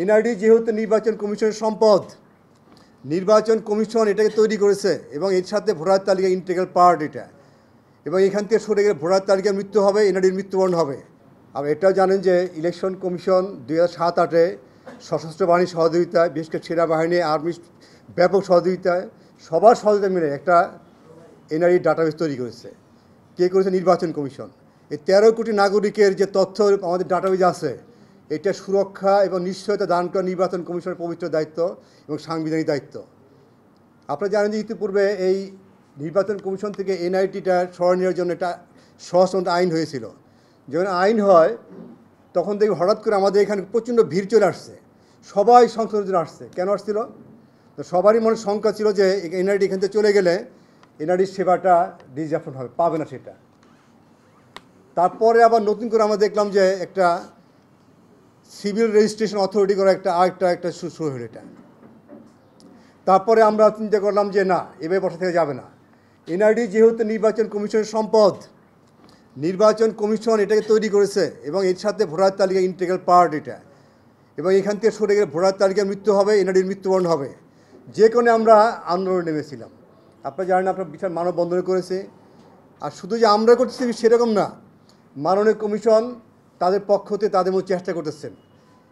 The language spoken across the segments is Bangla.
এনআরডি যেহেতু নির্বাচন কমিশনের সম্পদ, নির্বাচন কমিশন এটাকে তৈরি করেছে এবং এর সাথে ভোটার তালিকা ইন্টিগ্রাল পার্ট এটা, এবং এখান থেকে সরে গেলে ভোটার তালিকার মৃত্যু হবে, এনআরডির মৃত্যুবরণ হবে। আর এটাও জানেন যে ইলেকশন কমিশন 2007-08 সশস্ত্র বাহিনীর সহযোগিতায়, বিশেষ করে সেনাবাহিনী, আর্মির ব্যাপক সহযোগিতায়, সবার সহযোগিতা মিলে একটা এনআরডি ডাটাবেস তৈরি করেছে। কে করেছে? নির্বাচন কমিশন। এই 13 কোটি নাগরিকের যে তথ্য আমাদের ডাটাবেজ আছে, এটা সুরক্ষা এবং নিশ্চয়তা দান করা নির্বাচন কমিশনের পবিত্র দায়িত্ব এবং সাংবিধানিক দায়িত্ব। আপনারা জানেন যে ইতিপূর্বে এই নির্বাচন কমিশন থেকে এনআইটিটা সরানোর নেওয়ার জন্য একটা স্বতন্ত্র আইন হয়েছিল। যখন আইন হয় তখন দেখি হঠাৎ করে আমাদের এখানে প্রচণ্ড ভিড় চলে আসছে, সবাই সংশোধন আসছে। কেন আসছিল? তো সবারই মনে শঙ্কা ছিল যে এনআইডি এখান থেকে চলে গেলে এনআইডির সেবাটা ডিসঅ্যাপয়েন্ট হবে, পাবে না সেটা। তারপরে আবার নতুন করে আমরা দেখলাম যে একটা সিভিল রেজিস্ট্রেশন অথরিটি করে একটা শুরু হলো এটা। তারপরে আমরা চিন্তা করলাম যে না, এভাবে বসা থেকে যাবে না। এনআরডি যেহেতু নির্বাচন কমিশনের সম্পদ, নির্বাচন কমিশন এটাকে তৈরি করেছে এবং এর সাথে ভোটার তালিকা ইন্টিগ্রাল পার্ট এটা, এবং এখান থেকে সরে গেলে ভোটার তালিকার মৃত্যু হবে, এনআরডির মৃত্যুবরণ হবে। যে কোনো আমরা আন্দোলনে নেমেছিলাম। আপনারা জানেন, আপনার বিশাল মানববন্ধন করেছে। আর শুধু যে আমরা করতেছি সেরকম না, মাননীয় কমিশন তাদের পক্ষ হতে তাদের মধ্যে চেষ্টা করতেছেন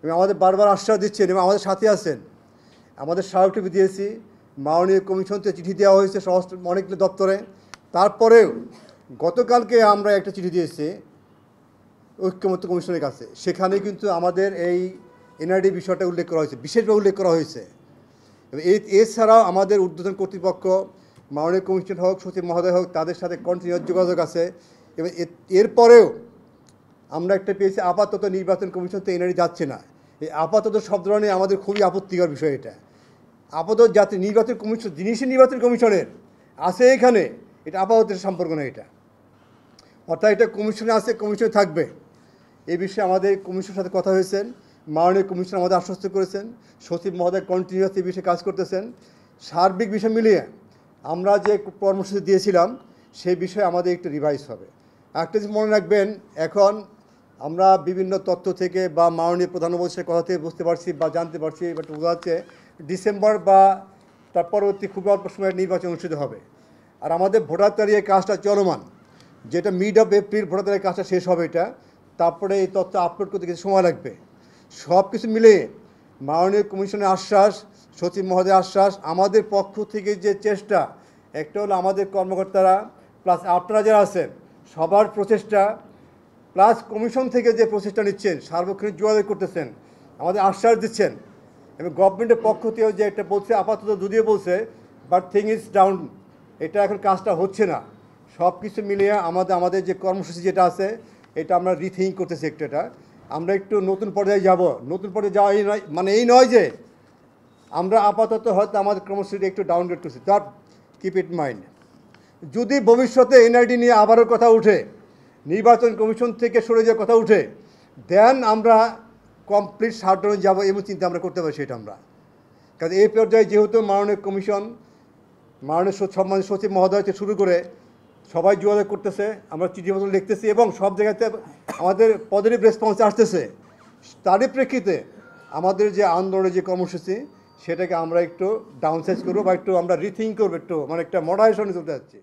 এবং আমাদের বারবার আশ্বাস দিচ্ছেন এবং আমাদের সাথে আছেন। আমাদের স্মারকলিপি দিয়েছি, মাননীয় কমিশন থেকে চিঠি দেওয়া হয়েছে স্বরাষ্ট্র অনেকগুলো দপ্তরে। তারপরেও গতকালকে আমরা একটা চিঠি দিয়েছি ঐক্যমত্য কমিশনের কাছে, সেখানে কিন্তু আমাদের এই এনআরডি বিষয়টা উল্লেখ করা হয়েছে, বিশেষভাবে উল্লেখ করা হয়েছে। এবং এছাড়াও আমাদের ঊর্ধ্বতন কর্তৃপক্ষ, মাননীয় কমিশন হোক, সচিব মহোদয় হোক, তাদের সাথে কন্টিনিউয়াস যোগাযোগ আছে। এবং এরপরেও আমরা একটা পেয়েছি আপাতত নির্বাচন কমিশন তো এনআরডি যাচ্ছে না। এই আপাতত শব্দটা নিয়ে আমাদের খুবই আপত্তিকর বিষয় এটা। আপাতত যাতে নির্বাচন কমিশন, জিনিসই নির্বাচন কমিশনের আছে এখানে, এটা আপাতত সম্পর্ক না এটা। অর্থাৎ এটা কমিশনে আছে, কমিশনে থাকবে। এই বিষয়ে আমাদের কমিশনের সাথে কথা হয়েছেন, মাননীয় কমিশন আমাদের আশ্বস্ত করেছেন, সচিব মহোদয় কন্টিনিউয়াস এই বিষয়ে কাজ করতেছেন। সার্বিক বিষয় মিলিয়ে আমরা যে কর্মসূচি দিয়েছিলাম সেই বিষয়ে আমাদের একটু রিভাইজ হবে। একটা জিনিস মনে রাখবেন, এখন আমরা বিভিন্ন তথ্য থেকে বা মাননীয় প্রধান উপদেষ্টার কথা থেকে বুঝতে পারছি বা জানতে পারছি, বাট বোঝা যাচ্ছে ডিসেম্বর বা তার পরবর্তী খুব অল্প সময়ের নির্বাচন অনুষ্ঠিত হবে। আর আমাদের ভোটার তালিকার কাজটা চলমান, যেটা মিড অফ এপ্রিল ভোটার তালিকার কাজটা শেষ হবে এটা। তারপরে এই তথ্য আপলোড করতে কিছু সময় লাগবে। সব কিছু মিলে মাননীয় কমিশনের আশ্বাস, সচিব মহোদয়ের আশ্বাস, আমাদের পক্ষ থেকে যে চেষ্টা, একটা হলো আমাদের কর্মকর্তারা প্লাস আপনারা যারা আছেন সবার প্রচেষ্টা, প্লাস কমিশন থেকে যে প্রচেষ্টা নিচ্ছেন, সার্বক্ষণিক যোগাযোগ করতেছেন, আমাদের আশ্বাস দিচ্ছেন। এবং গভর্নমেন্টের পক্ষ থেকেও যে একটা বলছে, আপাতত যদিও বলছে বাট থিং ইজ ডাউন, এটা এখন কাজটা হচ্ছে না। সব কিছু মিলিয়ে আমাদের যে কর্মসূচি যেটা আছে এটা আমরা রিথিঙ্ক করতেছি একটু। এটা আমরা একটু নতুন পর্যায়ে যাব। নতুন পর্যায়ে যাওয়া এই নয়, মানে এই নয় যে আমরা আপাতত হয়তো আমাদের কর্মসূচি একটু ডাউনগ্রেড করছি, দ্যাট কিপ ইট মাইন্ড। যদি ভবিষ্যতে এনআরডি নিয়ে আবারও কথা উঠে, নির্বাচন কমিশন থেকে সরে যাওয়ার কথা উঠে, দেন আমরা কমপ্লিট শাটডাউনে যাবো এমন চিন্তা আমরা করতে পারি সেটা আমরা। কারণ এই পর্যায়ে যেহেতু মাননীয় কমিশন, মাননীয় সম্মানিত সচিব মহোদয় থেকে শুরু করে সবাই যোগাযোগ করতেছে, আমরা চিঠিপত্র লিখতেছি এবং সব জায়গাতে আমাদের পজিটিভ রেসপন্স আসতেছে। তারই প্রেক্ষিতে আমাদের যে আন্দোলনের যে কর্মসূচি সেটাকে আমরা একটু ডাউনসাইজ করবো বা একটু আমরা রিথিঙ্ক করবো, একটু মানে একটা মডারেশনে চলতে যাচ্ছি।